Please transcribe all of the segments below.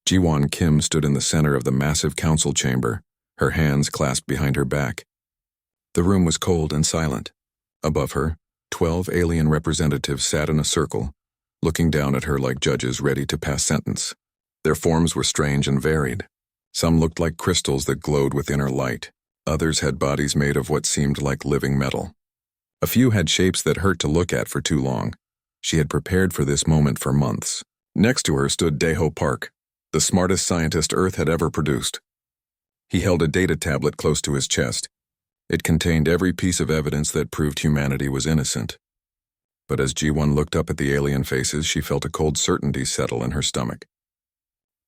Jiwon Kim stood in the center of the massive council chamber, her hands clasped behind her back. The room was cold and silent. Above her, 12 alien representatives sat in a circle, looking down at her like judges ready to pass sentence. Their forms were strange and varied. Some looked like crystals that glowed with inner light. Others had bodies made of what seemed like living metal. A few had shapes that hurt to look at for too long. She had prepared for this moment for months. Next to her stood Daeho Park, the smartest scientist Earth had ever produced. He held a data tablet close to his chest. It contained every piece of evidence that proved humanity was innocent. But as Ji-won looked up at the alien faces, she felt a cold certainty settle in her stomach.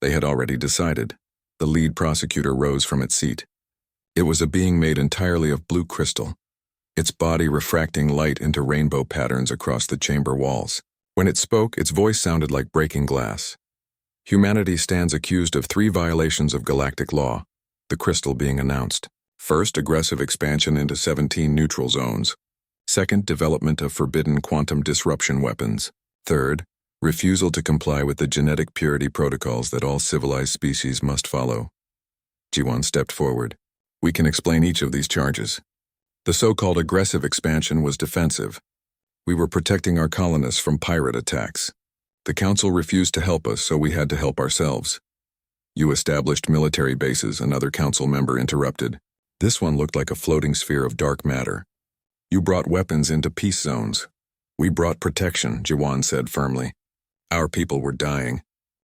They had already decided. The lead prosecutor rose from its seat. It was a being made entirely of blue crystal, its body refracting light into rainbow patterns across the chamber walls. When it spoke, its voice sounded like breaking glass. Humanity stands accused of 3 violations of galactic law, the crystal being announced. First, aggressive expansion into 17 neutral zones. Second, development of forbidden quantum disruption weapons. Third, refusal to comply with the genetic purity protocols that all civilized species must follow. Ji-won stepped forward. We can explain each of these charges. The so-called aggressive expansion was defensive. We were protecting our colonists from pirate attacks. The council refused to help us, so we had to help ourselves. You established military bases, another council member interrupted. This one looked like a floating sphere of dark matter. You brought weapons into peace zones. We brought protection, Ji-won said firmly. Our people were dying.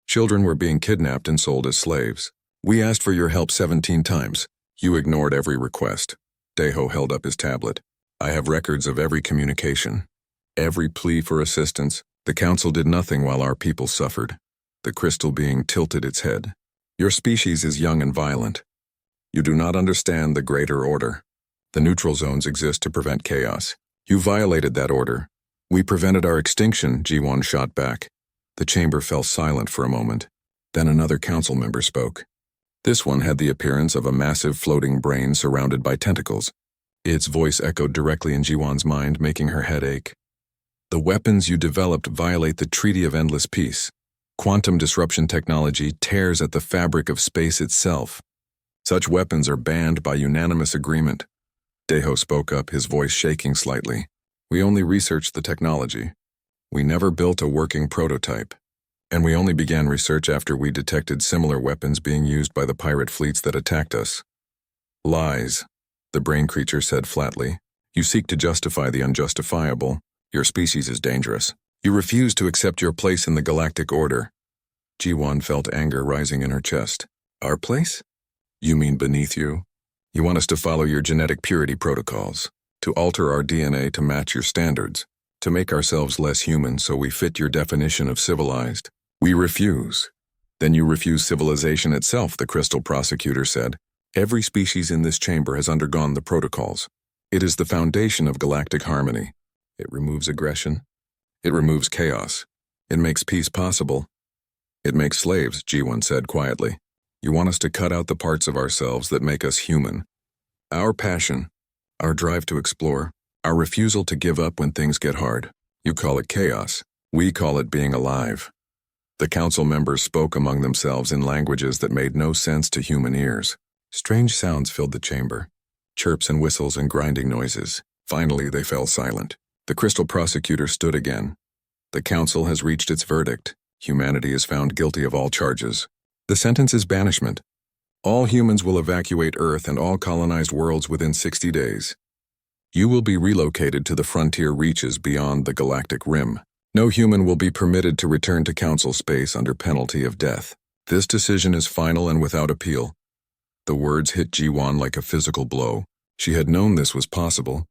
Children were being kidnapped and sold as slaves. We asked for your help 17 times. You ignored every request. Daeho held up his tablet. I have records of every communication, every plea for assistance. The council did nothing while our people suffered. The crystal being tilted its head. Your species is young and violent. You do not understand the greater order. The neutral zones exist to prevent chaos. You violated that order. We prevented our extinction, Ji-won shot back. The chamber fell silent for a moment. Then another council member spoke. This one had the appearance of a massive floating brain surrounded by tentacles. Its voice echoed directly in Ji-won's mind, making her head ache. The weapons you developed violate the Treaty of Endless Peace. Quantum disruption technology tears at the fabric of space itself. Such weapons are banned by unanimous agreement. Daeho spoke up, his voice shaking slightly. We only researched the technology. We never built a working prototype. And we only began research after we detected similar weapons being used by the pirate fleets that attacked us. Lies, the brain creature said flatly. You seek to justify the unjustifiable. Your species is dangerous. You refuse to accept your place in the galactic order. Ji-won felt anger rising in her chest. Our place? You mean beneath you? You want us to follow your genetic purity protocols, to alter our DNA to match your standards, to make ourselves less human so we fit your definition of civilized. We refuse. Then you refuse civilization itself, the crystal prosecutor said. Every species in this chamber has undergone the protocols. It is the foundation of galactic harmony. It removes aggression. It removes chaos. It makes peace possible. It makes slaves, Ji-won said quietly. You want us to cut out the parts of ourselves that make us human. Our passion, our drive to explore, our refusal to give up when things get hard. You call it chaos. We call it being alive. The council members spoke among themselves in languages that made no sense to human ears. Strange sounds filled the chamber. Chirps and whistles and grinding noises. Finally, they fell silent. The crystal prosecutor stood again. The council has reached its verdict. Humanity is found guilty of all charges. The sentence is banishment. All humans will evacuate Earth and all colonized worlds within 60 days. You will be relocated to the frontier reaches beyond the galactic rim. No human will be permitted to return to council space under penalty of death. This decision is final and without appeal. The words hit Ji-won like a physical blow. She had known this was possible,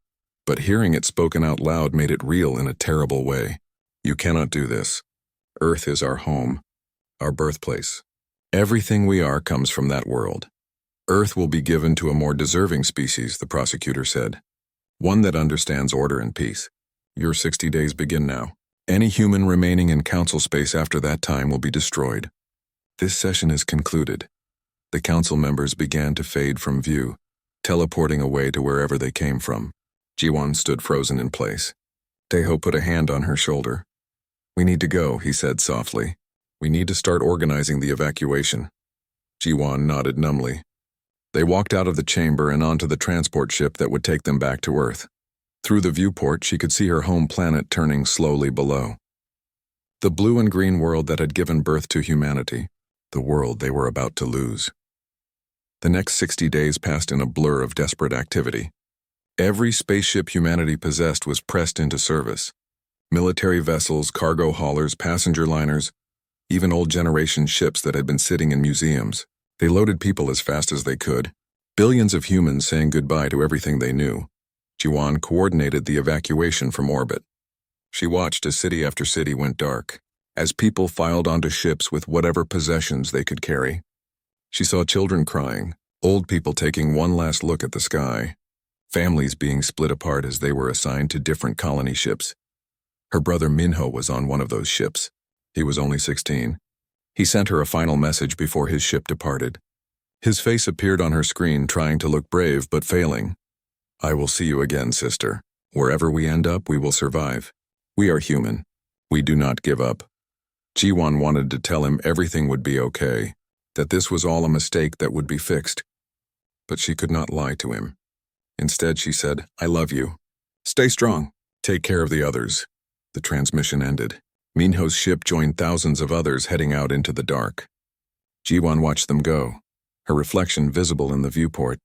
but hearing it spoken out loud made it real in a terrible way. You cannot do this. Earth is our home, our birthplace. Everything we are comes from that world. Earth will be given to a more deserving species, the prosecutor said. One that understands order and peace. Your 60 days begin now. Any human remaining in council space after that time will be destroyed. This session is concluded. The council members began to fade from view, teleporting away to wherever they came from. Ji-won stood frozen in place. Daeho put a hand on her shoulder. We need to go, he said softly. We need to start organizing the evacuation. Ji-won nodded numbly. They walked out of the chamber and onto the transport ship that would take them back to Earth. Through the viewport, she could see her home planet turning slowly below. The blue and green world that had given birth to humanity, the world they were about to lose. The next 60 days passed in a blur of desperate activity. Every spaceship humanity possessed was pressed into service. Military vessels, cargo haulers, passenger liners, even old generation ships that had been sitting in museums. They loaded people as fast as they could. Billions of humans saying goodbye to everything they knew. Ji-won coordinated the evacuation from orbit. She watched as city after city went dark, as people filed onto ships with whatever possessions they could carry. She saw children crying, old people taking one last look at the sky, families being split apart as they were assigned to different colony ships. Her brother Minho was on one of those ships. He was only 16. He sent her a final message before his ship departed. His face appeared on her screen, trying to look brave but failing. "I will see you again, sister. Wherever we end up, we will survive. We are human. We do not give up." Ji-won wanted to tell him everything would be okay, that this was all a mistake that would be fixed. But she could not lie to him. Instead, she said, "I love you. Stay strong. Take care of the others." The transmission ended. Minho's ship joined thousands of others heading out into the dark. Ji-won watched them go, her reflection visible in the viewport.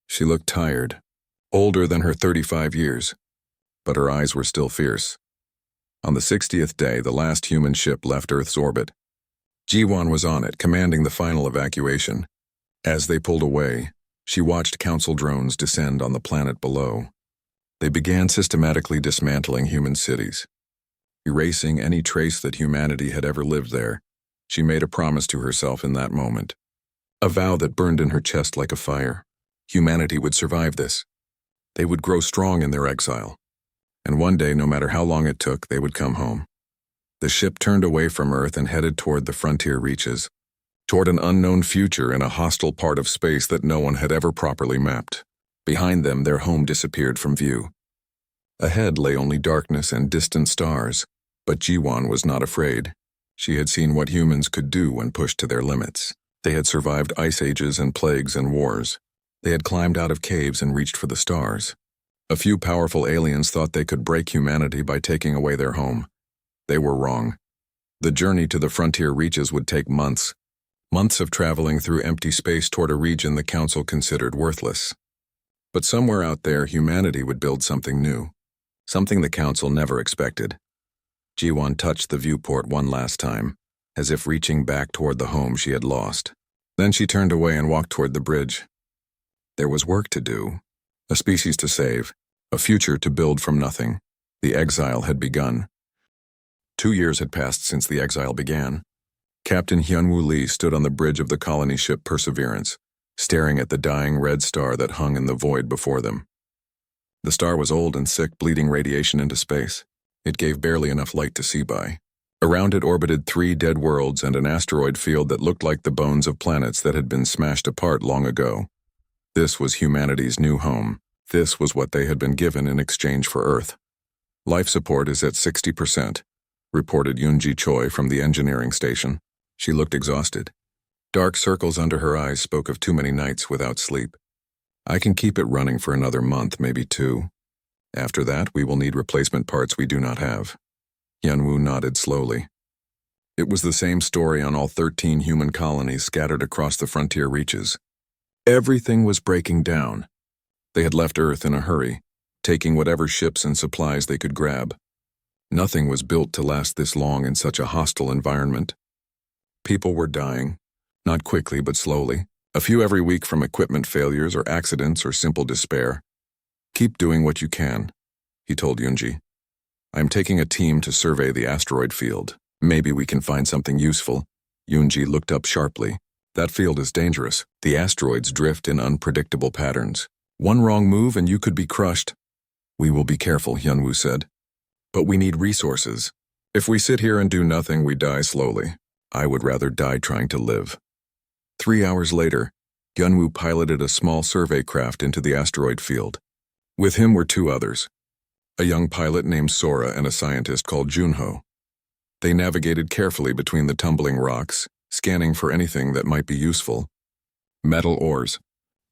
She looked tired, older than her 35 years, but her eyes were still fierce. On the 60th day, the last human ship left Earth's orbit. Ji-won was on it, commanding the final evacuation. As they pulled away, she watched council drones descend on the planet below. They began systematically dismantling human cities, erasing any trace that humanity had ever lived there. She made a promise to herself in that moment, a vow that burned in her chest like a fire. Humanity would survive this. They would grow strong in their exile. And one day, no matter how long it took, they would come home. The ship turned away from Earth and headed toward the frontier reaches, toward an unknown future in a hostile part of space that no one had ever properly mapped. Behind them, their home disappeared from view. Ahead lay only darkness and distant stars, but Ji-won was not afraid. She had seen what humans could do when pushed to their limits. They had survived ice ages and plagues and wars. They had climbed out of caves and reached for the stars. A few powerful aliens thought they could break humanity by taking away their home. They were wrong. The journey to the frontier reaches would take months. Months of traveling through empty space toward a region the Council considered worthless. But somewhere out there, humanity would build something new. Something the Council never expected. Ji-won touched the viewport one last time, as if reaching back toward the home she had lost. Then she turned away and walked toward the bridge. There was work to do, a species to save, a future to build from nothing. The exile had begun. 2 years had passed since the exile began. Captain Hyunwoo Lee stood on the bridge of the colony ship Perseverance, staring at the dying red star that hung in the void before them. The star was old and sick, bleeding radiation into space. It gave barely enough light to see by. Around it orbited 3 dead worlds and an asteroid field that looked like the bones of planets that had been smashed apart long ago. This was humanity's new home. This was what they had been given in exchange for Earth. "Life support is at 60%, reported Yoonji Choi from the engineering station. She looked exhausted. Dark circles under her eyes spoke of too many nights without sleep. "I can keep it running for another month, maybe 2. After that, we will need replacement parts we do not have." Hyunwoo nodded slowly. It was the same story on all 13 human colonies scattered across the frontier reaches. Everything was breaking down. They had left Earth in a hurry, taking whatever ships and supplies they could grab. Nothing was built to last this long in such a hostile environment. People were dying, not quickly but slowly, a few every week from equipment failures or accidents or simple despair. "Keep doing what you can," he told Yoonji. "I am taking a team to survey the asteroid field. Maybe we can find something useful." Yoonji looked up sharply. "That field is dangerous. The asteroids drift in unpredictable patterns. One wrong move and you could be crushed." "We will be careful," Hyunwoo said. "But we need resources. If we sit here and do nothing, we die slowly. I would rather die trying to live." 3 hours later, Hyunwoo piloted a small survey craft into the asteroid field. With him were 2 others, a young pilot named Sora and a scientist called Junho. They navigated carefully between the tumbling rocks, scanning for anything that might be useful. Metal ores,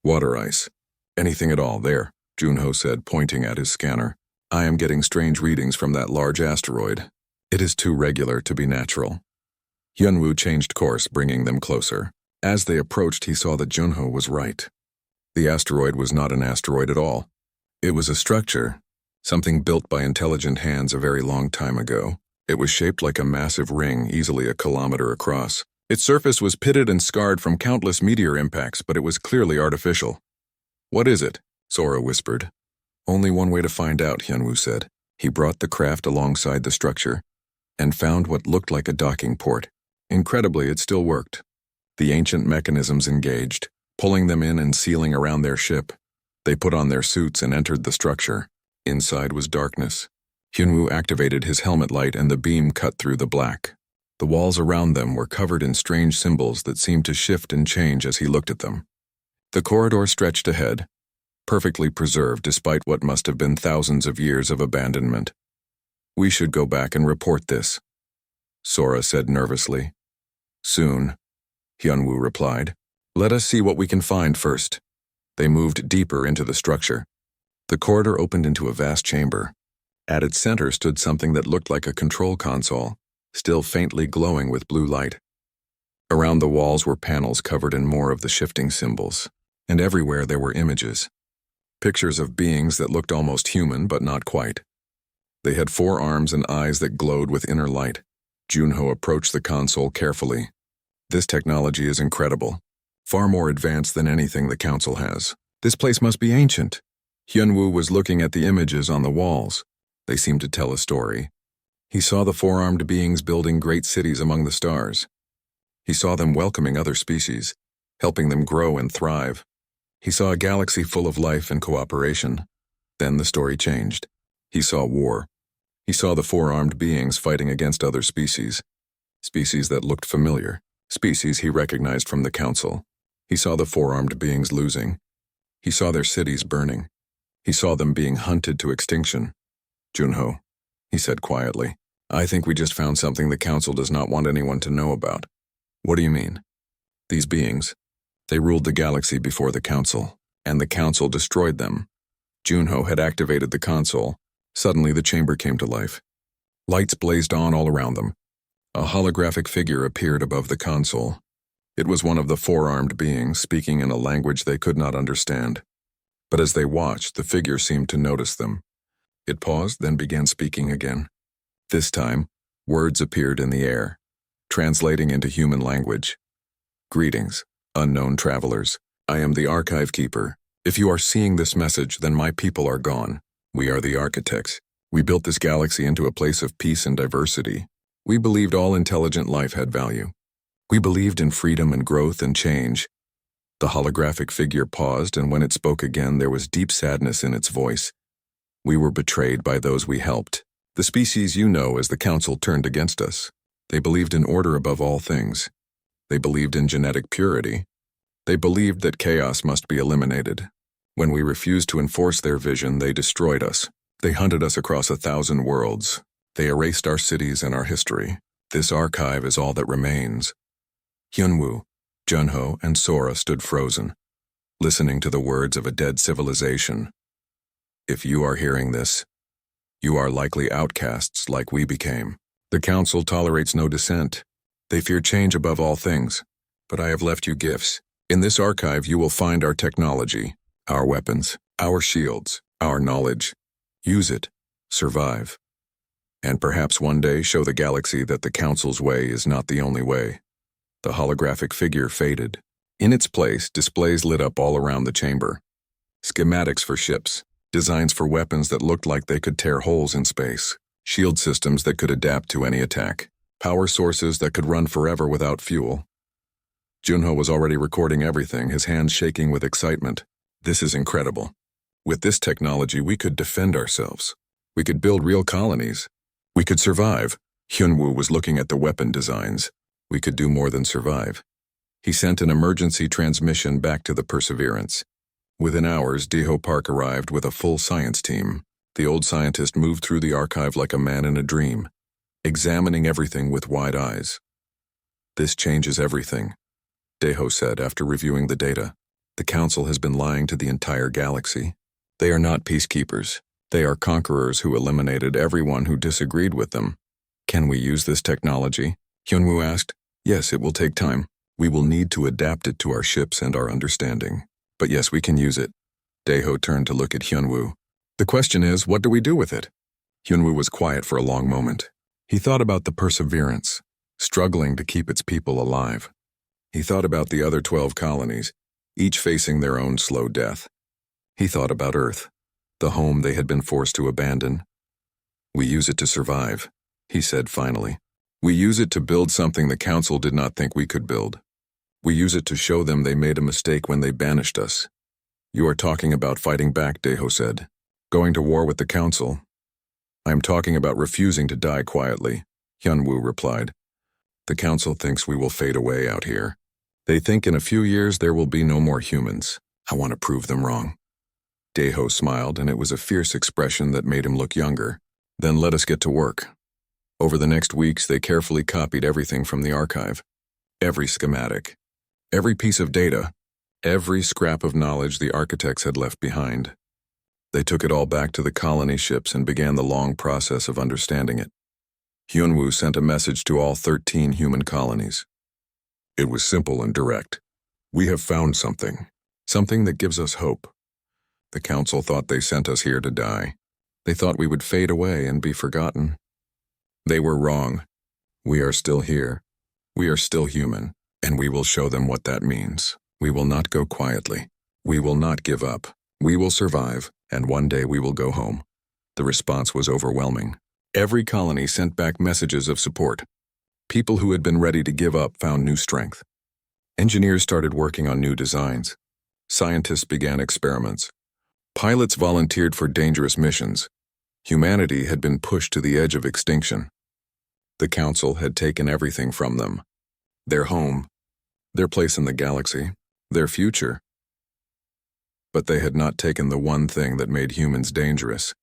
water ice, anything at all there, Junho said, pointing at his scanner. I am getting strange readings from that large asteroid. It is too regular to be natural. Hyunwoo changed course, bringing them closer. As they approached, he saw that Junho was right. The asteroid was not an asteroid at all. It was a structure, something built by intelligent hands a very long time ago. It was shaped like a massive ring, easily a kilometer across. Its surface was pitted and scarred from countless meteor impacts, but it was clearly artificial. What is it? Sora whispered. Only one way to find out, Hyunwoo said. He brought the craft alongside the structure and found what looked like a docking port. Incredibly, it still worked. The ancient mechanisms engaged, pulling them in and sealing around their ship. They put on their suits and entered the structure. Inside was darkness. Hyunwoo activated his helmet light and the beam cut through the black. The walls around them were covered in strange symbols that seemed to shift and change as he looked at them. The corridor stretched ahead, perfectly preserved despite what must have been thousands of years of abandonment. We should go back and report this, Sora said nervously. Soon, Hyunwoo replied. Let us see what we can find first. They moved deeper into the structure. The corridor opened into a vast chamber. At its center stood something that looked like a control console, still faintly glowing with blue light. Around the walls were panels covered in more of the shifting symbols, and everywhere there were images. Pictures of beings that looked almost human, but not quite. They had 4 arms and eyes that glowed with inner light. Junho approached the console carefully. This technology is incredible, far more advanced than anything the Council has. This place must be ancient. Hyunwoo was looking at the images on the walls. They seemed to tell a story. He saw the 4-armed beings building great cities among the stars. He saw them welcoming other species, helping them grow and thrive. He saw a galaxy full of life and cooperation. Then the story changed. He saw war. He saw the 4-armed beings fighting against other species. Species that looked familiar. Species he recognized from the Council. He saw the 4-armed beings losing. He saw their cities burning. He saw them being hunted to extinction. Junho, he said quietly, I think we just found something the Council does not want anyone to know about. What do you mean? These beings, they ruled the galaxy before the Council, and the Council destroyed them. Junho had activated the console. Suddenly the chamber came to life. Lights blazed on all around them. A holographic figure appeared above the console. It was one of the 4-armed beings, speaking in a language they could not understand. But as they watched, the figure seemed to notice them. It paused, then began speaking again. This time, words appeared in the air, translating into human language. Greetings, unknown travelers. I am the Archive Keeper. If you are seeing this message, then my people are gone. We are the architects. We built this galaxy into a place of peace and diversity. We believed all intelligent life had value. We believed in freedom and growth and change. The holographic figure paused, and when it spoke again, there was deep sadness in its voice. We were betrayed by those we helped. The species you know as the Council turned against us. They believed in order above all things. They believed in genetic purity. They believed that chaos must be eliminated. When we refused to enforce their vision, they destroyed us. They hunted us across 1,000 worlds. They erased our cities and our history. This archive is all that remains. Hyunwoo, Junho, and Sora stood frozen, listening to the words of a dead civilization. If you are hearing this, you are likely outcasts like we became. The Council tolerates no dissent. They fear change above all things. But I have left you gifts. In this archive you will find our technology, our weapons, our shields, our knowledge. Use it. Survive. And perhaps one day show the galaxy that the Council's way is not the only way. The holographic figure faded. In its place, displays lit up all around the chamber. Schematics for ships. Designs for weapons that looked like they could tear holes in space. Shield systems that could adapt to any attack. Power sources that could run forever without fuel. Junho was already recording everything, his hands shaking with excitement. This is incredible. With this technology, we could defend ourselves. We could build real colonies. We could survive. Hyunwoo was looking at the weapon designs. We could do more than survive. He sent an emergency transmission back to the Perseverance. Within hours, Deho Park arrived with a full science team. The old scientist moved through the archive like a man in a dream. examining everything with wide eyes. "This changes everything," Deho said after reviewing the data. "The Council has been lying to the entire galaxy. They are not peacekeepers. They are conquerors who eliminated everyone who disagreed with them." "Can we use this technology?" Hyunwoo asked. "Yes, it will take time. We will need to adapt it to our ships and our understanding. But yes, we can use it." Deho turned to look at Hyunwoo. "The question is, what do we do with it?" Hyunwoo was quiet for a long moment. He thought about the Perseverance, struggling to keep its people alive. He thought about the other 12 colonies, each facing their own slow death. He thought about Earth, the home they had been forced to abandon. "We use it to survive," he said finally. "We use it to build something the Council did not think we could build. We use it to show them they made a mistake when they banished us." "You are talking about fighting back," Deho said. "Going to war with the Council." "I am talking about refusing to die quietly," Hyunwoo replied. "The Council thinks we will fade away out here. They think in a few years there will be no more humans. I want to prove them wrong." Deho smiled, and it was a fierce expression that made him look younger. "Then let us get to work." Over the next weeks, they carefully copied everything from the archive. Every schematic, every piece of data, every scrap of knowledge the architects had left behind. They took it all back to the colony ships and began the long process of understanding it. Hyunwoo sent a message to all 13 human colonies. It was simple and direct. "We have found something. Something that gives us hope. The Council thought they sent us here to die. They thought we would fade away and be forgotten. They were wrong. We are still here. We are still human, and we will show them what that means. We will not go quietly. We will not give up. We will survive, and one day we will go home." The response was overwhelming. Every colony sent back messages of support. People who had been ready to give up found new strength. Engineers started working on new designs. Scientists began experiments. Pilots volunteered for dangerous missions. Humanity had been pushed to the edge of extinction. The Council had taken everything from them. Their home, their place in the galaxy, their future. But they had not taken the one thing that made humans dangerous.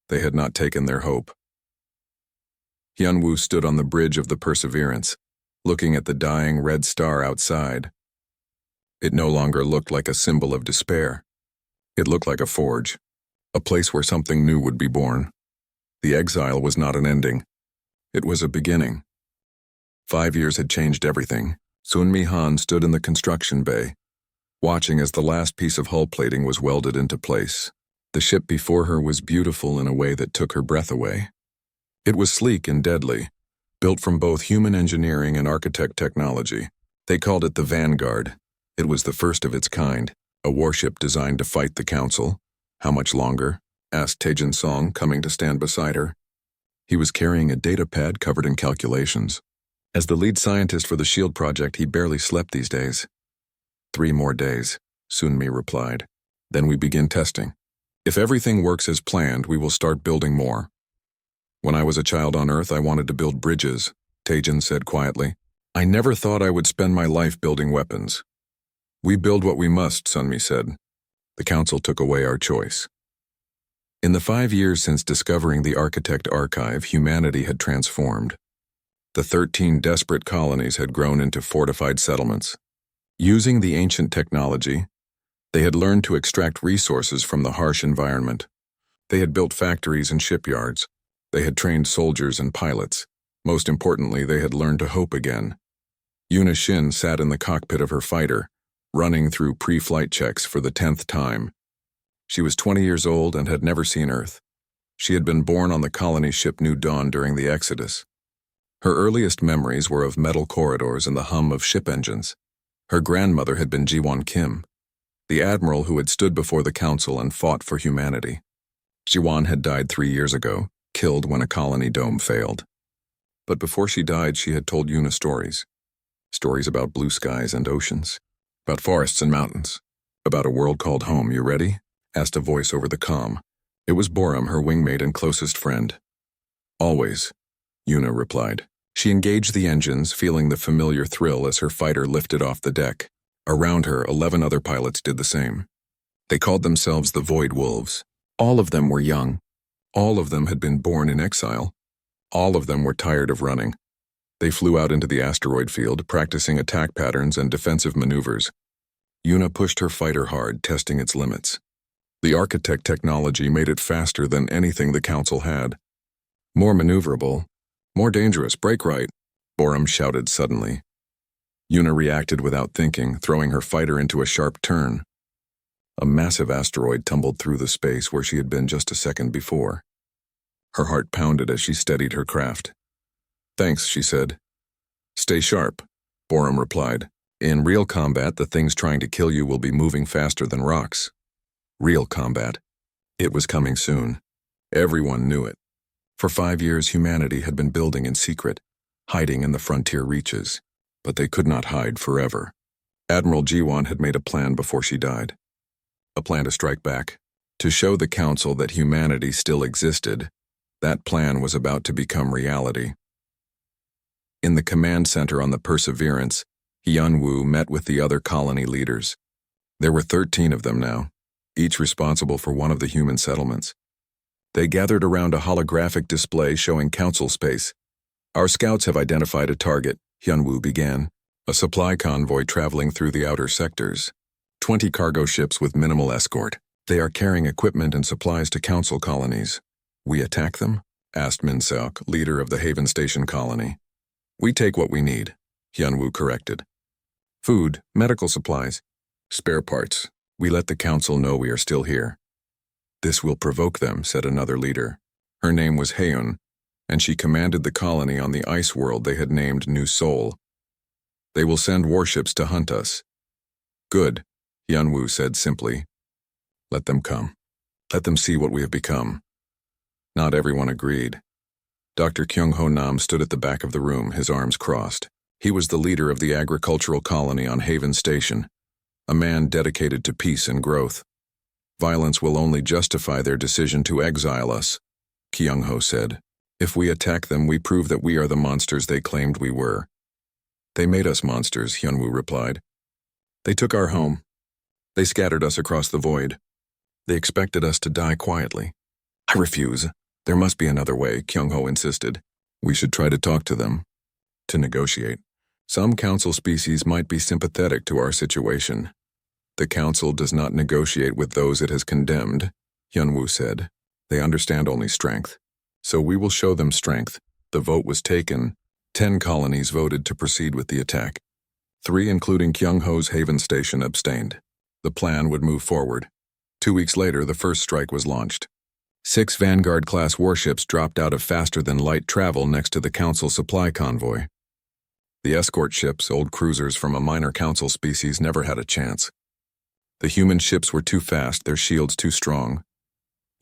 They had not taken their hope. Hyunwoo stood on the bridge of the Perseverance, looking at the dying red star outside. It no longer looked like a symbol of despair. It looked like a forge, a place where something new would be born. The exile was not an ending. It was a beginning. 5 years had changed everything. Sunmi Han stood in the construction bay, watching as the last piece of hull plating was welded into place. The ship before her was beautiful in a way that took her breath away. It was sleek and deadly, built from both human engineering and architect technology. They called it the Vanguard. It was the first of its kind, a warship designed to fight the Council. "How much longer?" asked Taejin Song, coming to stand beside her. He was carrying a data pad covered in calculations. As the lead scientist for the SHIELD project, he barely slept these days. 3 more days, Sunmi replied. "Then we begin testing. If everything works as planned, we will start building more." "When I was a child on Earth, I wanted to build bridges," Taejin said quietly. "I never thought I would spend my life building weapons." "We build what we must," Sunmi said. "The Council took away our choice." In the 5 years since discovering the Architect Archive, humanity had transformed. The 13 desperate colonies had grown into fortified settlements. Using the ancient technology, they had learned to extract resources from the harsh environment. They had built factories and shipyards. They had trained soldiers and pilots. Most importantly, they had learned to hope again. Yuna Shin sat in the cockpit of her fighter, running through pre-flight checks for the 10th time. She was 20 years old and had never seen Earth. She had been born on the colony ship New Dawn during the Exodus. Her earliest memories were of metal corridors and the hum of ship engines. Her grandmother had been Jiwon Kim, the admiral who had stood before the Council and fought for humanity. Jiwon had died 3 years ago, killed when a colony dome failed. But before she died, she had told Yuna stories. Stories about blue skies and oceans, about forests and mountains, about a world called home. "You ready?" asked a voice over the comm. It was Borum, her wingmate and closest friend. "Always," Yuna replied. She engaged the engines, feeling the familiar thrill as her fighter lifted off the deck. Around her, 11 other pilots did the same. They called themselves the Void Wolves. All of them were young. All of them had been born in exile. All of them were tired of running. They flew out into the asteroid field, practicing attack patterns and defensive maneuvers. Yuna pushed her fighter hard, testing its limits. The architect technology made it faster than anything the Council had. More maneuverable, more dangerous, brake right, Borum shouted suddenly. Yuna reacted without thinking, throwing her fighter into a sharp turn. A massive asteroid tumbled through the space where she had been just a second before. Her heart pounded as she steadied her craft. "Thanks," she said. "Stay sharp," Borum replied. "In real combat, the things trying to kill you will be moving faster than rocks." Real combat. It was coming soon. Everyone knew it. For 5 years, humanity had been building in secret, hiding in the frontier reaches. But they could not hide forever. Admiral Jiwan had made a plan before she died. A plan to strike back. To show the Council that humanity still existed. That plan was about to become reality. In the command center on the Perseverance, Hyunwoo met with the other colony leaders. There were 13 of them now, each responsible for one of the human settlements. They gathered around a holographic display showing Council space. "Our scouts have identified a target," Hyunwoo began. "A supply convoy traveling through the outer sectors. 20 cargo ships with minimal escort. They are carrying equipment and supplies to Council colonies." "We attack them?" asked Min-seok, leader of the Haven Station colony. "We take what we need," Hyunwoo corrected. "Food, medical supplies, spare parts. We let the Council know we are still here." "This will provoke them," said another leader. Her name was Haeun, and she commanded the colony on the ice world they had named New Seoul. "They will send warships to hunt us." "Good," Hyunwoo said simply. "Let them come. Let them see what we have become." Not everyone agreed. Dr. Kyung-ho Nam stood at the back of the room, his arms crossed. He was the leader of the agricultural colony on Haven Station, a man dedicated to peace and growth. "Violence will only justify their decision to exile us," Kyung-ho said. "If we attack them, we prove that we are the monsters they claimed we were." "They made us monsters," Hyunwoo replied. "They took our home. They scattered us across the void. They expected us to die quietly." "I refuse. There must be another way," Kyung-ho insisted. "We should try to talk to them. To negotiate. Some Council species might be sympathetic to our situation." "The Council does not negotiate with those it has condemned," Hyunwoo said. "They understand only strength. So we will show them strength." The vote was taken. 10 colonies voted to proceed with the attack. 3, including Kyung-ho's Haven Station, abstained. The plan would move forward. 2 weeks later, the first strike was launched. 6 Vanguard-class warships dropped out of faster-than-light travel next to the Council supply convoy. The escort ships, old cruisers from a minor Council species, never had a chance. The human ships were too fast, their shields too strong.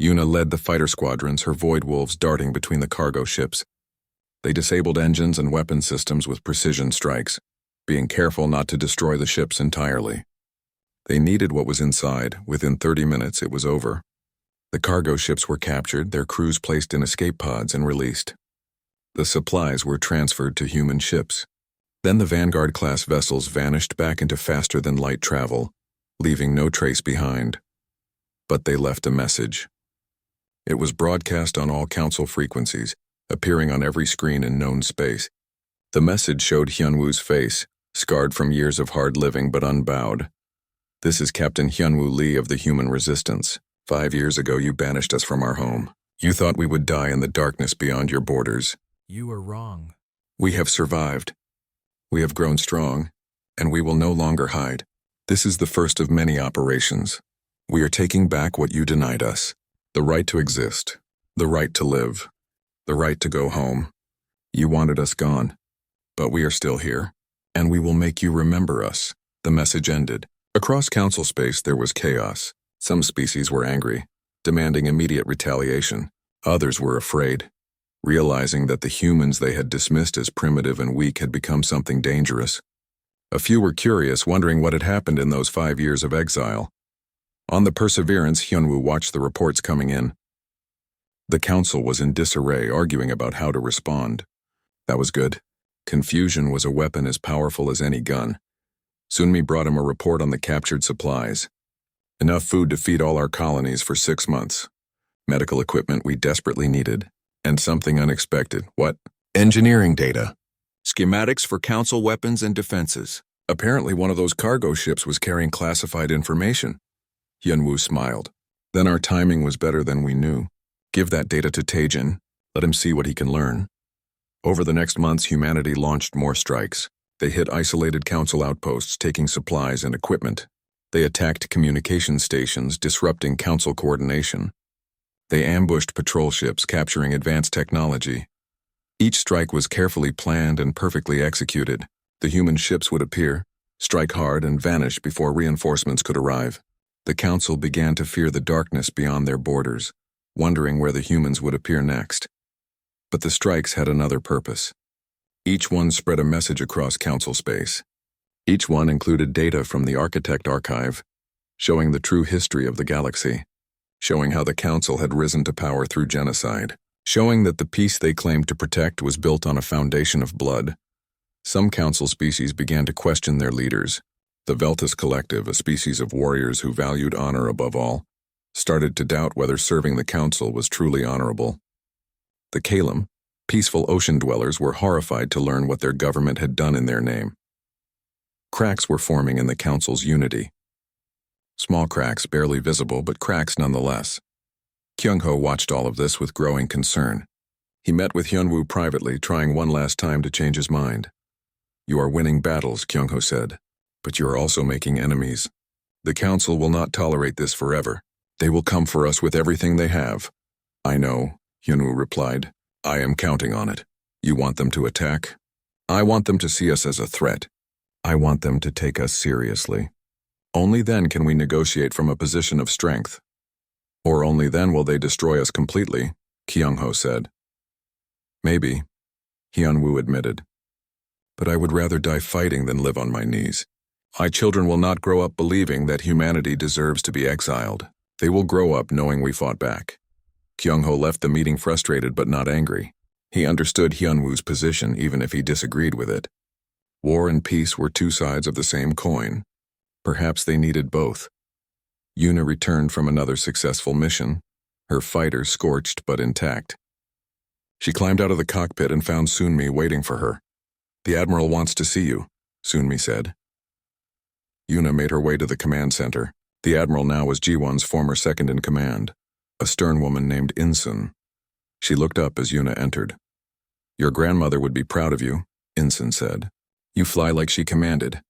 Yuna led the fighter squadrons, her Void Wolves darting between the cargo ships. They disabled engines and weapon systems with precision strikes, being careful not to destroy the ships entirely. They needed what was inside. Within 30 minutes, it was over. The cargo ships were captured, their crews placed in escape pods and released. The supplies were transferred to human ships. Then the Vanguard-class vessels vanished back into faster-than-light travel, leaving no trace behind. But they left a message. It was broadcast on all Council frequencies, appearing on every screen in known space. The message showed Hyunwoo's face, scarred from years of hard living but unbowed. "This is Captain Hyunwoo Lee of the Human Resistance. 5 years ago you banished us from our home. You thought we would die in the darkness beyond your borders. You were wrong. We have survived. We have grown strong, and we will no longer hide. This is the first of many operations. We are taking back what you denied us. The right to exist. The right to live. The right to go home. You wanted us gone, but we are still here, and we will make you remember us." The message ended. Across Council space there was chaos. Some species were angry, demanding immediate retaliation. Others were afraid, realizing that the humans they had dismissed as primitive and weak had become something dangerous. A few were curious, wondering what had happened in those 5 years of exile. On the Perseverance, Hyunwoo watched the reports coming in. The Council was in disarray, arguing about how to respond. That was good. Confusion was a weapon as powerful as any gun. Sunmi brought him a report on the captured supplies. "Enough food to feed all our colonies for 6 months. Medical equipment we desperately needed. And something unexpected. What? Engineering data. Schematics for Council weapons and defenses. Apparently one of those cargo ships was carrying classified information. Hyunwoo smiled. Then our timing was better than we knew. Give that data to Taejin. Let him see what he can learn. Over the next months, humanity launched more strikes. They hit isolated Council outposts, taking supplies and equipment. They attacked communication stations, disrupting Council coordination. They ambushed patrol ships, capturing advanced technology. Each strike was carefully planned and perfectly executed. The human ships would appear, strike hard, and vanish before reinforcements could arrive. The Council began to fear the darkness beyond their borders, wondering where the humans would appear next. But the strikes had another purpose. Each one spread a message across Council space. Each one included data from the Architect Archive, showing the true history of the galaxy, showing how the Council had risen to power through genocide, showing that the peace they claimed to protect was built on a foundation of blood. Some Council species began to question their leaders. The Veltus Collective, a species of warriors who valued honor above all, started to doubt whether serving the Council was truly honorable. The Kalem, peaceful ocean dwellers, were horrified to learn what their government had done in their name. Cracks were forming in the Council's unity. Small cracks, barely visible, but cracks nonetheless. Kyung-ho watched all of this with growing concern. He met with Hyunwoo privately, trying one last time to change his mind. You are winning battles, Kyung-ho said, but you are also making enemies. The Council will not tolerate this forever. They will come for us with everything they have. I know, Hyunwoo replied. I am counting on it. You want them to attack? I want them to see us as a threat. I want them to take us seriously. Only then can we negotiate from a position of strength. Or only then will they destroy us completely, Kyung-ho said. Maybe, Hyunwoo admitted. But I would rather die fighting than live on my knees. My children will not grow up believing that humanity deserves to be exiled. They will grow up knowing we fought back. Kyung-ho left the meeting frustrated but not angry. He understood Hyunwoo's position even if he disagreed with it. War and peace were two sides of the same coin. Perhaps they needed both. Yuna returned from another successful mission, her fighter scorched but intact. She climbed out of the cockpit and found Sunmi waiting for her. The Admiral wants to see you, Sunmi said. Yuna made her way to the command center. The Admiral now was Ji-won's former second-in-command, a stern woman named Insun. She looked up as Yuna entered. Your grandmother would be proud of you, Insun said. You fly like she commanded,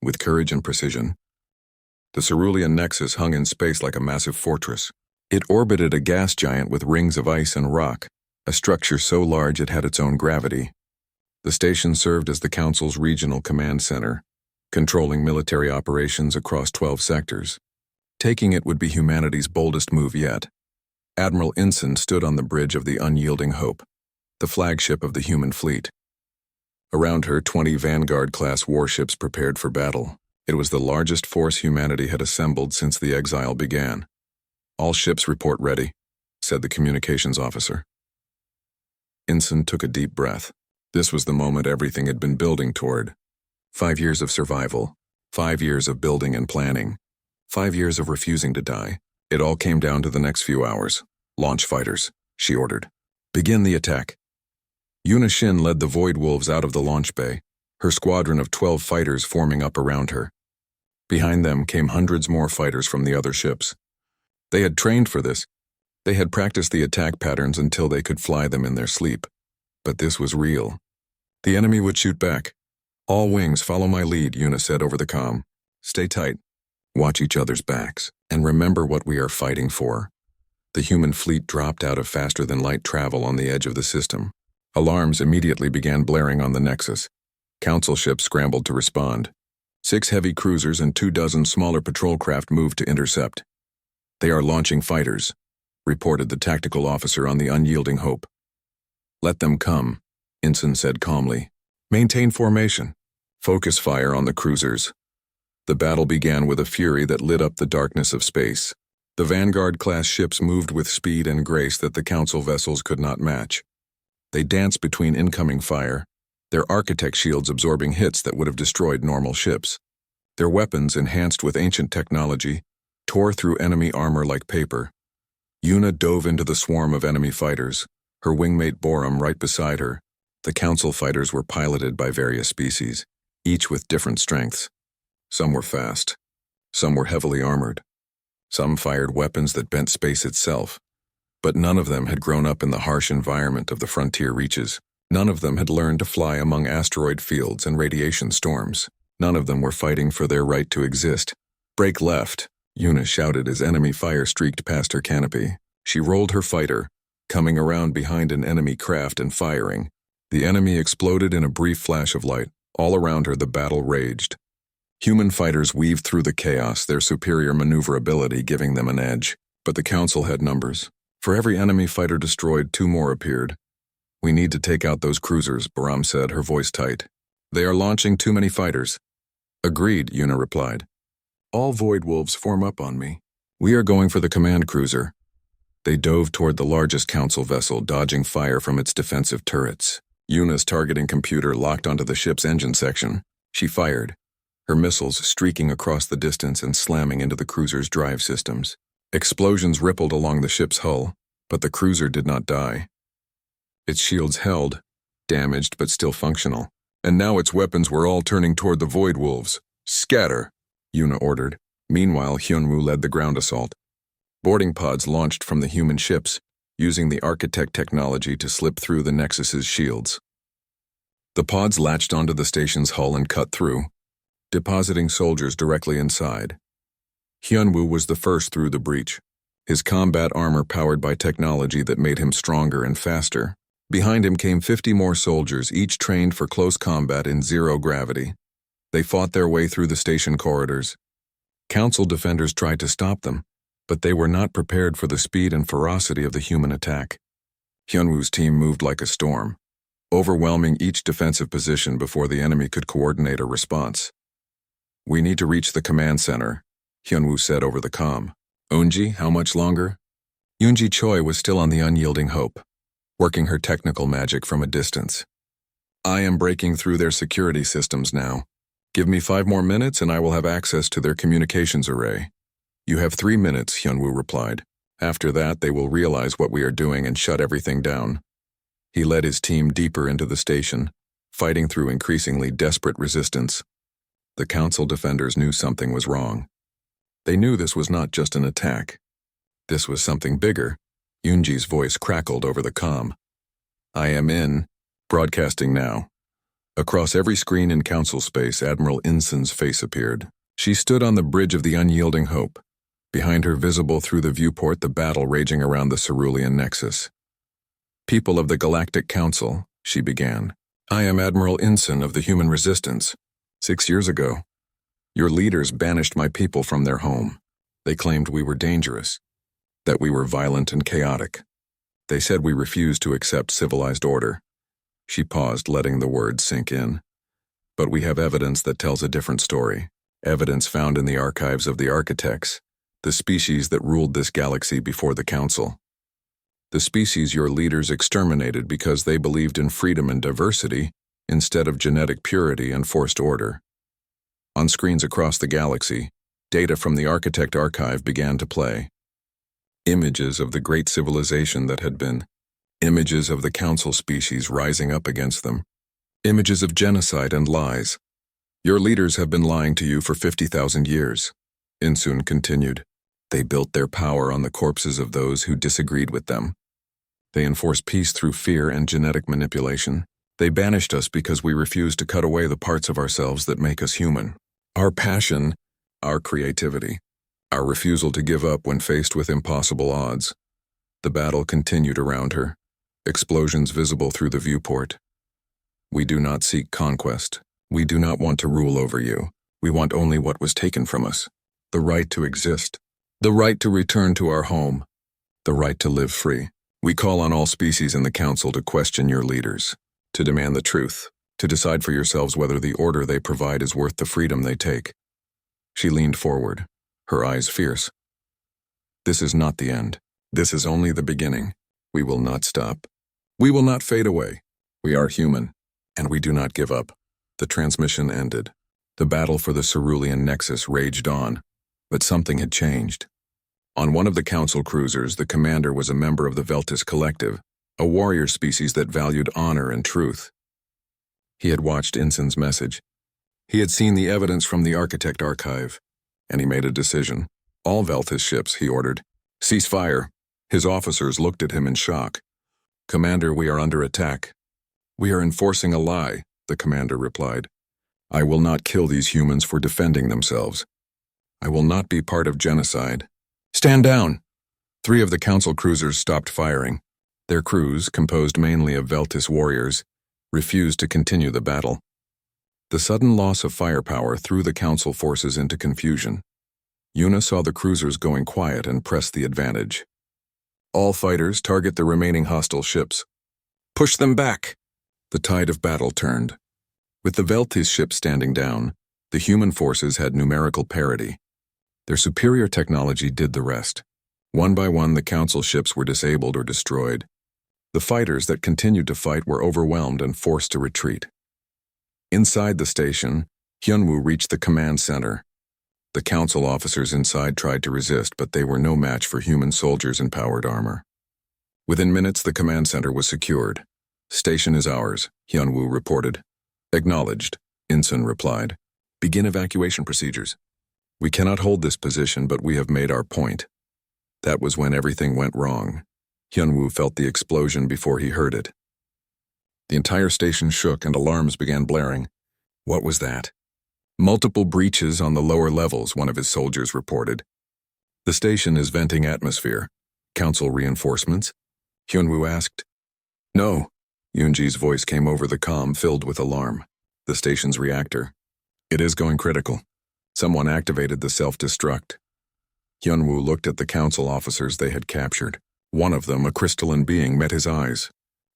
with courage and precision. The Cerulean Nexus hung in space like a massive fortress. It orbited a gas giant with rings of ice and rock, a structure so large it had its own gravity. The station served as the Council's regional command center, controlling military operations across 12 sectors. Taking it would be humanity's boldest move yet. Admiral Insun stood on the bridge of the Unyielding Hope, the flagship of the human fleet. Around her, 20 Vanguard-class warships prepared for battle. It was the largest force humanity had assembled since the exile began. All ships report ready, said the communications officer. Insun took a deep breath. This was the moment everything had been building toward. 5 years of survival, 5 years of building and planning, 5 years of refusing to die. It all came down to the next few hours. Launch fighters, she ordered. Begin the attack. Yuna Shin led the Void Wolves out of the launch bay, her squadron of 12 fighters forming up around her. Behind them came hundreds more fighters from the other ships. They had trained for this. They had practiced the attack patterns until they could fly them in their sleep. But this was real. The enemy would shoot back. All wings, follow my lead, Yuna said over the comm. Stay tight. Watch each other's backs, and remember what we are fighting for. The human fleet dropped out of faster-than-light travel on the edge of the system. Alarms immediately began blaring on the Nexus. Council ships scrambled to respond. 6 heavy cruisers and 24 smaller patrol craft moved to intercept. They are launching fighters, reported the tactical officer on the Unyielding Hope. Let them come, Insun said calmly. Maintain formation. Focus fire on the cruisers. The battle began with a fury that lit up the darkness of space. The Vanguard-class ships moved with speed and grace that the Council vessels could not match. They danced between incoming fire, their architect shields absorbing hits that would have destroyed normal ships. Their weapons, enhanced with ancient technology, tore through enemy armor like paper. Yuna dove into the swarm of enemy fighters, her wingmate Borum right beside her. The council fighters were piloted by various species, each with different strengths. Some were fast. Some were heavily armored. Some fired weapons that bent space itself. But none of them had grown up in the harsh environment of the frontier reaches. None of them had learned to fly among asteroid fields and radiation storms. None of them were fighting for their right to exist. "Break left," Una shouted as enemy fire streaked past her canopy. She rolled her fighter, coming around behind an enemy craft and firing. The enemy exploded in a brief flash of light. All around her the battle raged. Human fighters weaved through the chaos, their superior maneuverability giving them an edge. But the council had numbers. For every enemy fighter destroyed, 2 more appeared. "We need to take out those cruisers," Baram said, her voice tight. "They are launching too many fighters." "Agreed," Una replied. "All Void Wolves form up on me. We are going for the command cruiser." They dove toward the largest council vessel, dodging fire from its defensive turrets. Una's targeting computer locked onto the ship's engine section. She fired, her missiles streaking across the distance and slamming into the cruiser's drive systems. Explosions rippled along the ship's hull, but the cruiser did not die. Its shields held, damaged but still functional, and now its weapons were all turning toward the Void Wolves. "Scatter," Una ordered. Meanwhile, Hyunwoo led the ground assault. Boarding pods launched from the human ships, using the architect technology to slip through the Nexus's shields. The pods latched onto the station's hull and cut through, depositing soldiers directly inside. Hyunwoo was the first through the breach, his combat armor powered by technology that made him stronger and faster. Behind him came 50 more soldiers, each trained for close combat in zero gravity. They fought their way through the station corridors. Council defenders tried to stop them, but they were not prepared for the speed and ferocity of the human attack. Hyunwoo's team moved like a storm, overwhelming each defensive position before the enemy could coordinate a response. "We need to reach the command center," Hyunwoo said over the comm. "Eunji, how much longer?" Yoonji Choi was still on the unyielding Hope, working her technical magic from a distance. "I am breaking through their security systems now. Give me 5 more minutes and I will have access to their communications array." "You have 3 minutes," Hyunwoo replied. "After that, they will realize what we are doing and shut everything down." He led his team deeper into the station, fighting through increasingly desperate resistance. The council defenders knew something was wrong. They knew this was not just an attack. This was something bigger. Yoonji's voice crackled over the comm. "I am in, broadcasting now." Across every screen in council space, Admiral Inson's face appeared. She stood on the bridge of the unyielding Hope. Behind her, visible through the viewport, the battle raging around the Cerulean Nexus. "People of the Galactic Council," she began. "I am Admiral Inson of the Human Resistance. 6 years ago, your leaders banished my people from their home. They claimed we were dangerous, that we were violent and chaotic. They said we refused to accept civilized order." She paused, letting the words sink in. "But we have evidence that tells a different story. Evidence found in the archives of the architects, the species that ruled this galaxy before the Council. The species your leaders exterminated because they believed in freedom and diversity instead of genetic purity and forced order." On screens across the galaxy, data from the Architect Archive began to play. Images of the great civilization that had been. Images of the Council species rising up against them. Images of genocide and lies. "Your leaders have been lying to you for 50,000 years, Insun continued. "They built their power on the corpses of those who disagreed with them. They enforced peace through fear and genetic manipulation. They banished us because we refused to cut away the parts of ourselves that make us human. Our passion, our creativity, our refusal to give up when faced with impossible odds." The battle continued around her, explosions visible through the viewport. "We do not seek conquest. We do not want to rule over you. We want only what was taken from us. The right to exist. The right to return to our home. The right to live free. We call on all species in the Council to question your leaders, to demand the truth, to decide for yourselves whether the order they provide is worth the freedom they take." She leaned forward, her eyes fierce. "This is not the end. This is only the beginning. We will not stop. We will not fade away. We are human, and we do not give up." The transmission ended. The battle for the Cerulean Nexus raged on, but something had changed. On one of the Council cruisers, the commander was a member of the Veltus Collective, a warrior species that valued honor and truth. He had watched Inson's message. He had seen the evidence from the Architect Archive, and he made a decision. All Velthus ships, he ordered. Cease fire. His officers looked at him in shock. Commander, we are under attack. We are enforcing a lie, the commander replied. I will not kill these humans for defending themselves. I will not be part of genocide. Stand down! 3 of the council cruisers stopped firing. Their crews, composed mainly of Velthus warriors, refused to continue the battle. The sudden loss of firepower threw the council forces into confusion. Yuna saw the cruisers going quiet and pressed the advantage. All fighters target the remaining hostile ships. Push them back! The tide of battle turned. With the Velthus ships standing down, the human forces had numerical parity. Their superior technology did the rest. One by one, the council ships were disabled or destroyed. The fighters that continued to fight were overwhelmed and forced to retreat. Inside the station, Hyunwoo reached the command center. The council officers inside tried to resist, but they were no match for human soldiers in powered armor. Within minutes, the command center was secured. Station is ours, Hyunwoo reported. Acknowledged, Insun replied. Begin evacuation procedures. We cannot hold this position, but we have made our point. That was when everything went wrong. Hyunwoo felt the explosion before he heard it. The entire station shook and alarms began blaring. What was that? Multiple breaches on the lower levels, one of his soldiers reported. The station is venting atmosphere. Council reinforcements? Hyunwoo asked. No. Yoonji's voice came over the comm, filled with alarm. The station's reactor. It is going critical. Someone activated the self-destruct. Hyunwoo looked at the council officers they had captured. One of them, a crystalline being, met his eyes.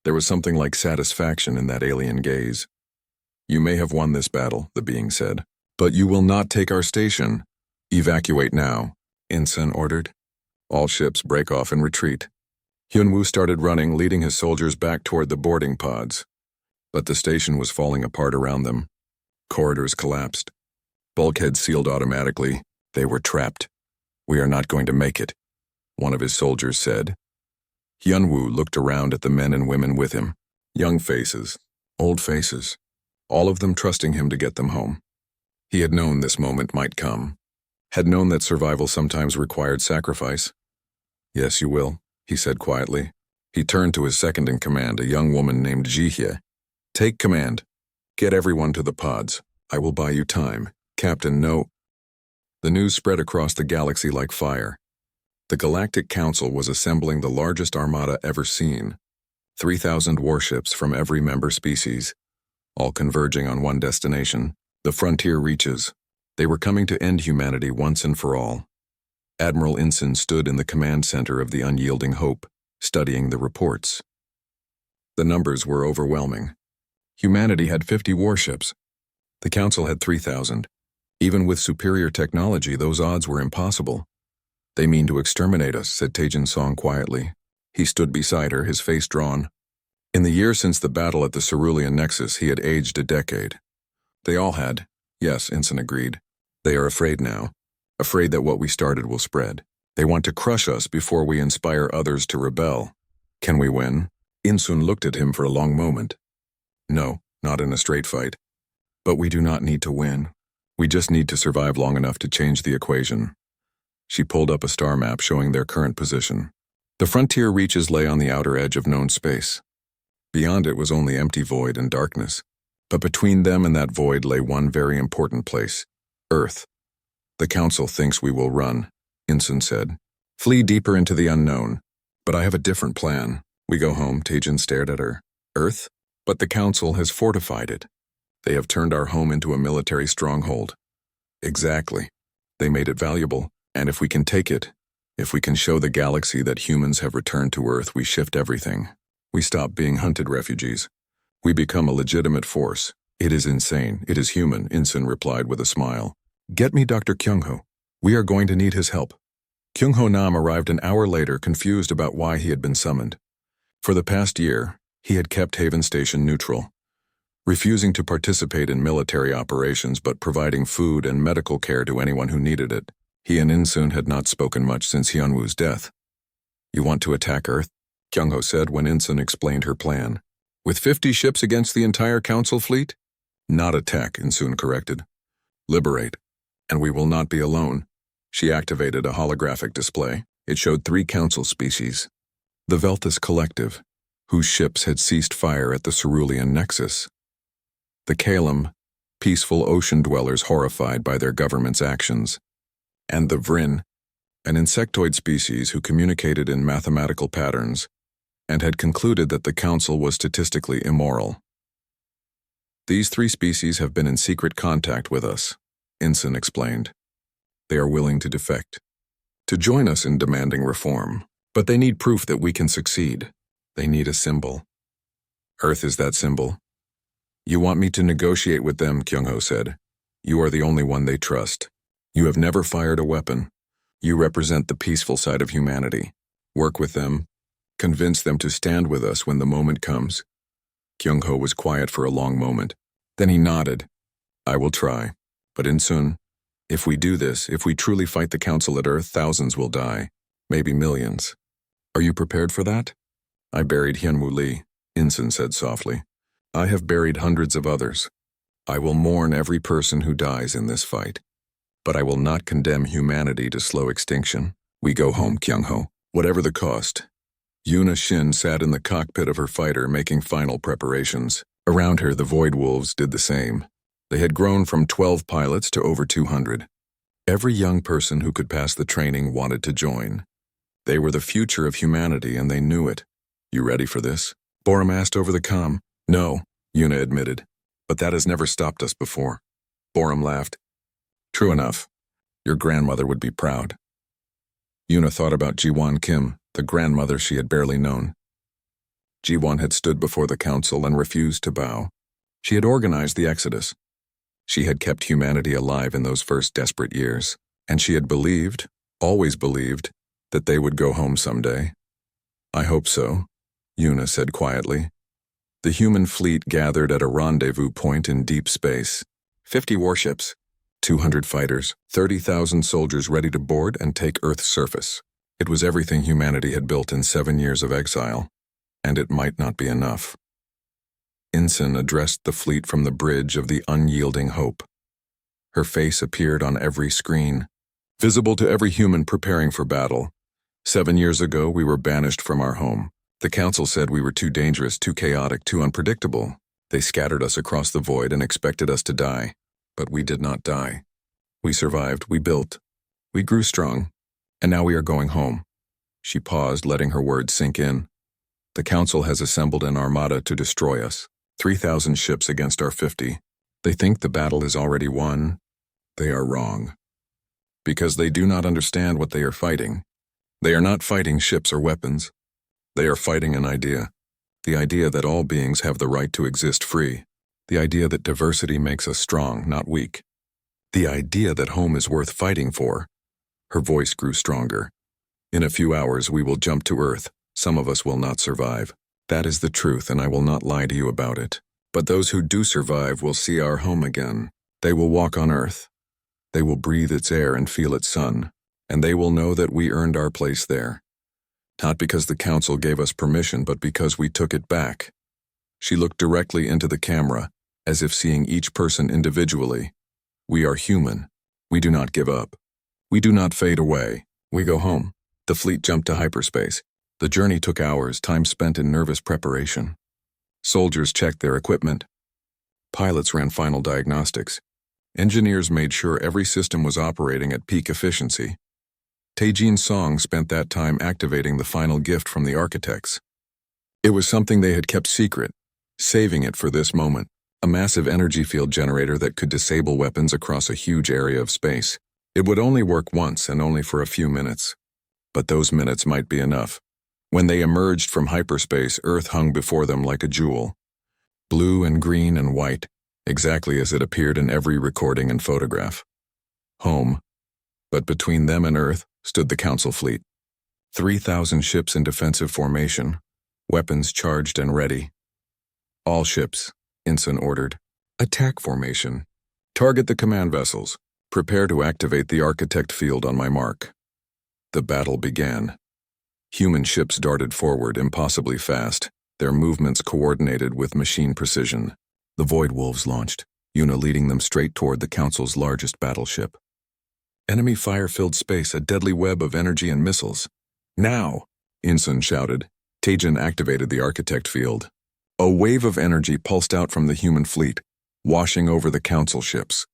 There was something like satisfaction in that alien gaze. You may have won this battle, the being said, but you will not take our station. Evacuate now, Insun ordered. All ships break off and retreat. Hyunwoo started running, leading his soldiers back toward the boarding pods. But the station was falling apart around them. Corridors collapsed. Bulkheads sealed automatically. They were trapped. We are not going to make it, one of his soldiers said. Hyunwoo looked around at the men and women with him. Young faces, old faces, all of them trusting him to get them home. He had known this moment might come. Had known that survival sometimes required sacrifice. Yes, you will, he said quietly. He turned to his second in command, a young woman named Jihye. Take command. Get everyone to the pods. I will buy you time. Captain, no. The news spread across the galaxy like fire. The Galactic Council was assembling the largest armada ever seen. 3,000 warships from every member species, all converging on one destination, the frontier reaches. They were coming to end humanity once and for all. Admiral Insun stood in the command center of the Unyielding Hope, studying the reports. The numbers were overwhelming. Humanity had 50 warships. The Council had 3,000. Even with superior technology, those odds were impossible. They mean to exterminate us, said Taejin Song quietly. He stood beside her, his face drawn. In the year since the battle at the Cerulean Nexus, he had aged a decade. They all had. Yes, Insun agreed. They are afraid now. Afraid that what we started will spread. They want to crush us before we inspire others to rebel. Can we win? Insun looked at him for a long moment. No, not in a straight fight. But we do not need to win. We just need to survive long enough to change the equation. She pulled up a star map showing their current position. The frontier reaches lay on the outer edge of known space. Beyond it was only empty void and darkness. But between them and that void lay one very important place, Earth. The Council thinks we will run, Insun said. Flee deeper into the unknown. But I have a different plan. We go home, Taejin stared at her. Earth? But the Council has fortified it. They have turned our home into a military stronghold. Exactly. They made it valuable, and if we can take it, if we can show the galaxy that humans have returned to Earth, we shift everything. We stop being hunted refugees. We become a legitimate force. It is insane. It is human, Insun replied with a smile. Get me Dr. Kyungho. We are going to need his help. Kyungho Nam arrived an hour later, confused about why he had been summoned. For the past year, he had kept Haven Station neutral, refusing to participate in military operations but providing food and medical care to anyone who needed it. He and Insun had not spoken much since Hyunwoo's death. You want to attack Earth? Kyung-ho said when Insun explained her plan. With 50 ships against the entire council fleet? Not attack, Insun corrected. Liberate. And we will not be alone. She activated a holographic display. It showed 3 council species. The Velthus Collective, whose ships had ceased fire at the Cerulean Nexus. The Kalem, peaceful ocean dwellers horrified by their government's actions. And the Vrin, an insectoid species who communicated in mathematical patterns and had concluded that the council was statistically immoral. These 3 species have been in secret contact with us, Insun explained. They are willing to defect, to join us in demanding reform, but they need proof that we can succeed. They need a symbol. Earth is that symbol. You want me to negotiate with them, Kyung-ho said. You are the only one they trust. You have never fired a weapon. You represent the peaceful side of humanity. Work with them. Convince them to stand with us when the moment comes. Kyung-ho was quiet for a long moment. Then he nodded. I will try. But Insun, if we do this, if we truly fight the council at Earth, thousands will die. Maybe millions. Are you prepared for that? I buried Hyunwoo Lee, Insun said softly. I have buried hundreds of others. I will mourn every person who dies in this fight. But I will not condemn humanity to slow extinction. We go home, Kyung-ho, whatever the cost. Yuna Shin sat in the cockpit of her fighter making final preparations. Around her, the Void Wolves did the same. They had grown from 12 pilots to over 200. Every young person who could pass the training wanted to join. They were the future of humanity, and they knew it. You ready for this? Borum asked over the comm. No, Yuna admitted. But that has never stopped us before. Borum laughed. True enough. Your grandmother would be proud. Yuna thought about Ji-won Kim, the grandmother she had barely known. Ji-won had stood before the council and refused to bow. She had organized the exodus. She had kept humanity alive in those first desperate years, and she had believed, always believed, that they would go home someday. I hope so, Yuna said quietly. The human fleet gathered at a rendezvous point in deep space. 50 warships, 200 fighters, 30,000 soldiers ready to board and take Earth's surface. It was everything humanity had built in 7 years of exile, and it might not be enough. Insun addressed the fleet from the bridge of the unyielding hope. Her face appeared on every screen, visible to every human preparing for battle. 7 years ago, we were banished from our home. The council said we were too dangerous, too chaotic, too unpredictable. They scattered us across the void and expected us to die. But we did not die. We survived, we built, we grew strong, and now we are going home. She paused, letting her words sink in. The council has assembled an armada to destroy us. 3,000 ships against our 50. They think the battle is already won. They are wrong. Because they do not understand what they are fighting. They are not fighting ships or weapons. They are fighting an idea. The idea that all beings have the right to exist free. The idea that diversity makes us strong, not weak. The idea that home is worth fighting for. Her voice grew stronger. In a few hours we will jump to Earth. Some of us will not survive. That is the truth, and I will not lie to you about it. But those who do survive will see our home again. They will walk on Earth. They will breathe its air and feel its sun. And they will know that we earned our place there. Not because the council gave us permission, but because we took it back. She looked directly into the camera, as if seeing each person individually. We are human. We do not give up. We do not fade away. We go home. The fleet jumped to hyperspace. The journey took hours, time spent in nervous preparation. Soldiers checked their equipment. Pilots ran final diagnostics. Engineers made sure every system was operating at peak efficiency. Taejin Song spent that time activating the final gift from the architects. It was something they had kept secret, saving it for this moment, a massive energy field generator that could disable weapons across a huge area of space. It would only work once and only for a few minutes. But those minutes might be enough. When they emerged from hyperspace, Earth hung before them like a jewel. Blue and green and white, exactly as it appeared in every recording and photograph. Home. But between them and Earth stood the Council fleet. 3,000 ships in defensive formation, weapons charged and ready. All ships, Insun ordered. Attack formation. Target the command vessels. Prepare to activate the architect field on my mark. The battle began. Human ships darted forward impossibly fast, their movements coordinated with machine precision. The Void Wolves launched, Yuna leading them straight toward the Council's largest battleship. Enemy fire filled space, a deadly web of energy and missiles. Now! Insun shouted. Tejan activated the architect field. A wave of energy pulsed out from the human fleet, washing over the Council ships.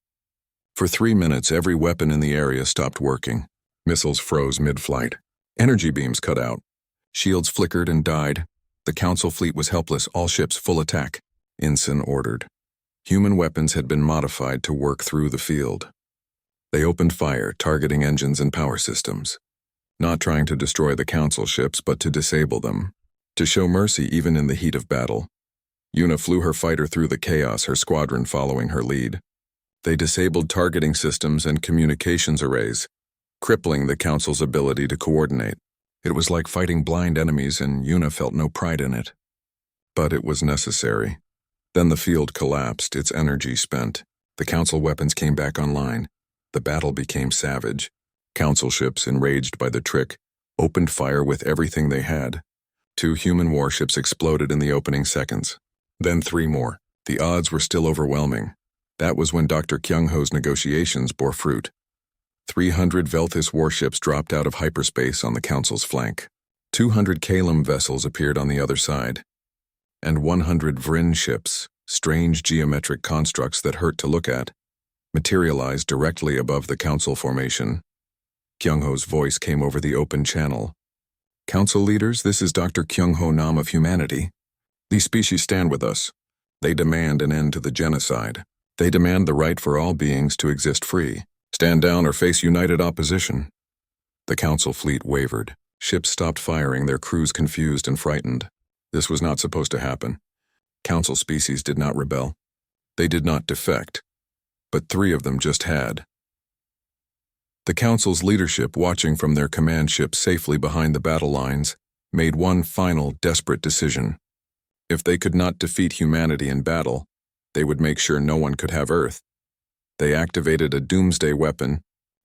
For 3 minutes, every weapon in the area stopped working. Missiles froze mid-flight. Energy beams cut out. Shields flickered and died. The Council fleet was helpless, all ships full attack. Insun ordered. Human weapons had been modified to work through the field. They opened fire, targeting engines and power systems. Not trying to destroy the Council ships, but to disable them. To show mercy even in the heat of battle. Yuna flew her fighter through the chaos, her squadron following her lead. They disabled targeting systems and communications arrays, crippling the Council's ability to coordinate. It was like fighting blind enemies, and Yuna felt no pride in it. But it was necessary. Then the field collapsed, its energy spent. The Council weapons came back online. The battle became savage. Council ships, enraged by the trick, opened fire with everything they had. 2 human warships exploded in the opening seconds. Then 3 more. The odds were still overwhelming. That was when Dr. Kyung-ho's negotiations bore fruit. 300 Velthis warships dropped out of hyperspace on the Council's flank. 200 Kalem vessels appeared on the other side. And 100 Vryn ships, strange geometric constructs that hurt to look at, materialized directly above the Council formation. Kyung-ho's voice came over the open channel. Council leaders, this is Dr. Kyung-ho Nam of humanity. These species stand with us. They demand an end to the genocide. They demand the right for all beings to exist free. Stand down or face united opposition. The Council fleet wavered. Ships stopped firing, their crews confused and frightened. This was not supposed to happen. Council species did not rebel. They did not defect. But 3 of them just had. The Council's leadership, watching from their command ship safely behind the battle lines, made one final, desperate decision. If they could not defeat humanity in battle, they would make sure no one could have Earth. They activated a doomsday weapon,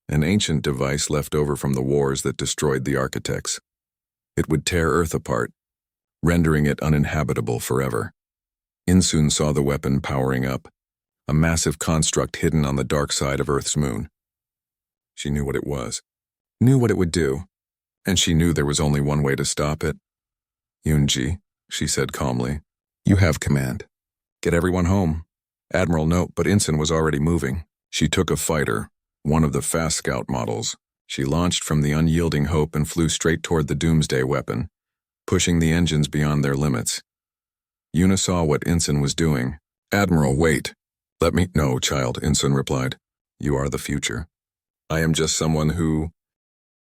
an ancient device left over from the wars that destroyed the architects. It would tear Earth apart, rendering it uninhabitable forever. Insun saw the weapon powering up, a massive construct hidden on the dark side of Earth's moon. She knew what it was, knew what it would do, and she knew there was only one way to stop it. Yunji, she said calmly, you have command. Get everyone home. Admiral, no, but Insun was already moving. She took a fighter, one of the fast scout models. She launched from the unyielding Hope and flew straight toward the doomsday weapon, pushing the engines beyond their limits. Yuna saw what Insun was doing. Admiral, wait. Let me— No, child, Insun replied. You are the future. I am just someone who—